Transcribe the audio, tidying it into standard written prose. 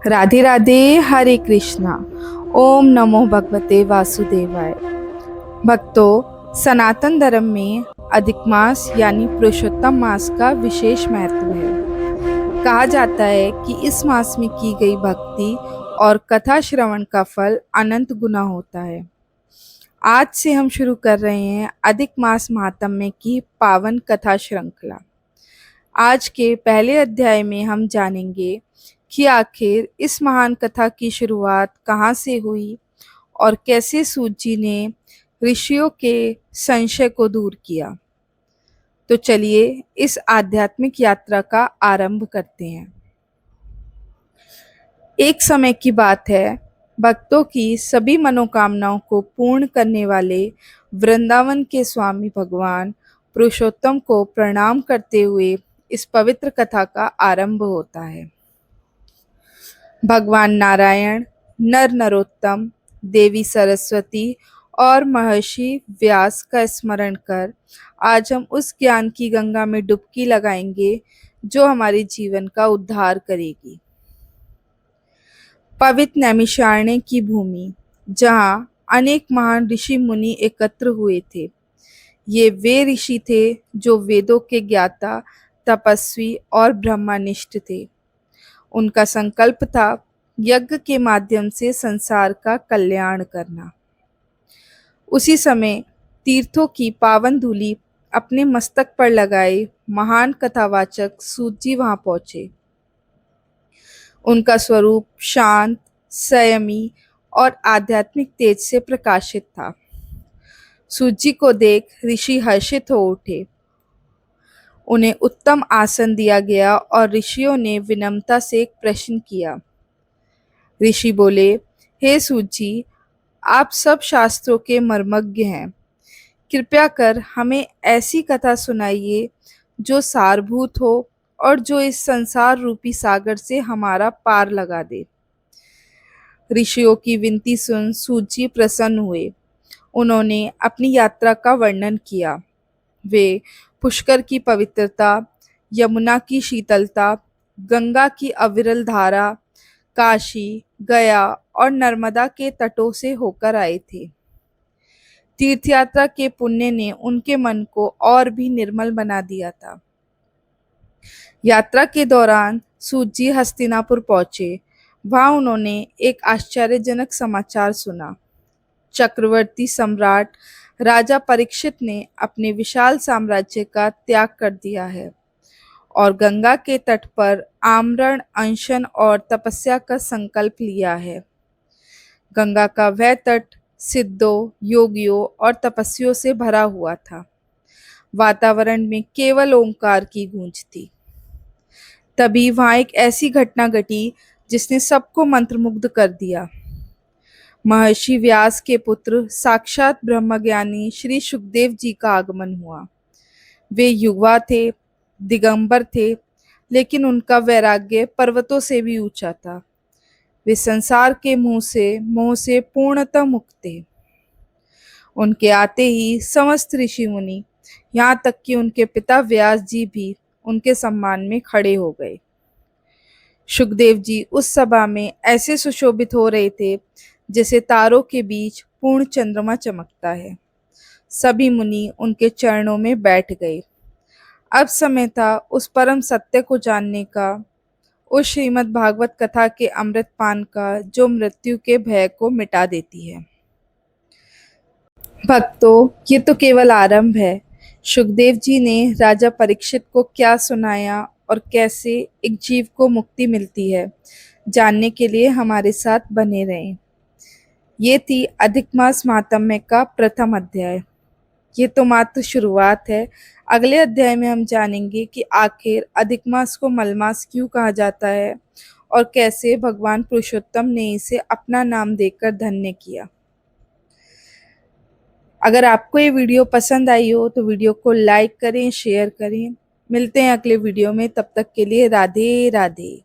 राधे राधे। हरे कृष्णा। ओम नमो भगवते वासुदेवाय। भक्तों, सनातन धर्म में अधिक मास यानी पुरुषोत्तम मास का विशेष महत्व है। कहा जाता है कि इस मास में की गई भक्ति और कथा श्रवण का फल अनंत गुना होता है। आज से हम शुरू कर रहे हैं अधिक मास महात्म्य की पावन कथा श्रृंखला। आज के पहले अध्याय में हम जानेंगे कि आखिर इस महान कथा की शुरुआत कहाँ से हुई और कैसे सूत जी ने ऋषियों के संशय को दूर किया। तो चलिए इस आध्यात्मिक यात्रा का आरंभ करते हैं। एक समय की बात है, भक्तों की सभी मनोकामनाओं को पूर्ण करने वाले वृंदावन के स्वामी भगवान पुरुषोत्तम को प्रणाम करते हुए इस पवित्र कथा का आरंभ होता है। भगवान नारायण, नर नरोत्तम, देवी सरस्वती और महर्षि व्यास का स्मरण कर आज हम उस ज्ञान की गंगा में डुबकी लगाएंगे जो हमारे जीवन का उद्धार करेगी। पवित्र नैमिषारण्य की भूमि, जहाँ अनेक महान ऋषि मुनि एकत्र हुए थे। ये वे ऋषि थे जो वेदों के ज्ञाता, तपस्वी और ब्रह्मनिष्ठ थे। उनका संकल्प था यज्ञ के माध्यम से संसार का कल्याण करना। उसी समय तीर्थों की पावन धूलि अपने मस्तक पर लगाए महान कथावाचक सूत जी वहां पहुंचे। उनका स्वरूप शांत, संयमी और आध्यात्मिक तेज से प्रकाशित था। सूत जी को देख ऋषि हर्षित हो उठे। उन्हें उत्तम आसन दिया गया और ऋषियों ने विनम्रता से एक प्रश्न किया। ऋषि बोले, हे सूत जी, आप सब शास्त्रों के मर्मज्ञ हैं। कृपया कर हमें ऐसी कथा सुनाइए जो सारभूत हो और जो इस संसार रूपी सागर से हमारा पार लगा दे। ऋषियों की विनती सुन सूत जी प्रसन्न हुए। उन्होंने अपनी यात्रा का वर्णन किया। वे पुष्कर की पवित्रता, यमुना की शीतलता, गंगा की अविरल धारा, काशी, गया और नर्मदा के तटों से होकर आए थे। तीर्थयात्रा के पुण्य ने उनके मन को और भी निर्मल बना दिया था। यात्रा के दौरान सूत जी हस्तिनापुर पहुंचे। वहां उन्होंने एक आश्चर्यजनक समाचार सुना। चक्रवर्ती सम्राट राजा परीक्षित ने अपने विशाल साम्राज्य का त्याग कर दिया है और गंगा के तट पर आमरण, अनशन और तपस्या का संकल्प लिया है। गंगा का वह तट सिद्धों, योगियों और तपस्वियों से भरा हुआ था। वातावरण में केवल ओंकार की गूंज थी। तभी वहां एक ऐसी घटना घटी जिसने सबको मंत्रमुग्ध कर दिया। महर्षि व्यास के पुत्र साक्षात ब्रह्मज्ञानी श्री सुखदेव जी का आगमन हुआ। वे युवा थे, दिगंबर थे, लेकिन उनका वैराग्य पर्वतों से भी ऊंचा था। वे संसार के मोह से पूर्णतः मुक्त थे। उनके आते ही समस्त ऋषि मुनि, यहाँ तक कि उनके पिता व्यास जी भी उनके सम्मान में खड़े हो गए। सुखदेव जी उस सभा में ऐसे सुशोभित हो रहे थे जैसे तारों के बीच पूर्ण चंद्रमा चमकता है। सभी मुनि उनके चरणों में बैठ गए। अब समय था उस परम सत्य को जानने का, उस श्रीमद् भागवत कथा के अमृत पान का जो मृत्यु के भय को मिटा देती है। भक्तों, ये तो केवल आरंभ है। सुखदेव जी ने राजा परीक्षित को क्या सुनाया और कैसे एक जीव को मुक्ति मिलती है, जानने के लिए हमारे साथ बने रहें। ये थी अधिक मास महात्म्य का प्रथम अध्याय। ये तो मात्र शुरुआत है। अगले अध्याय में हम जानेंगे कि आखिर अधिक मास को मलमास क्यों कहा जाता है और कैसे भगवान पुरुषोत्तम ने इसे अपना नाम देकर धन्य किया। अगर आपको ये वीडियो पसंद आई हो तो वीडियो को लाइक करें, शेयर करें। मिलते हैं अगले वीडियो में, तब तक के लिए राधे राधे।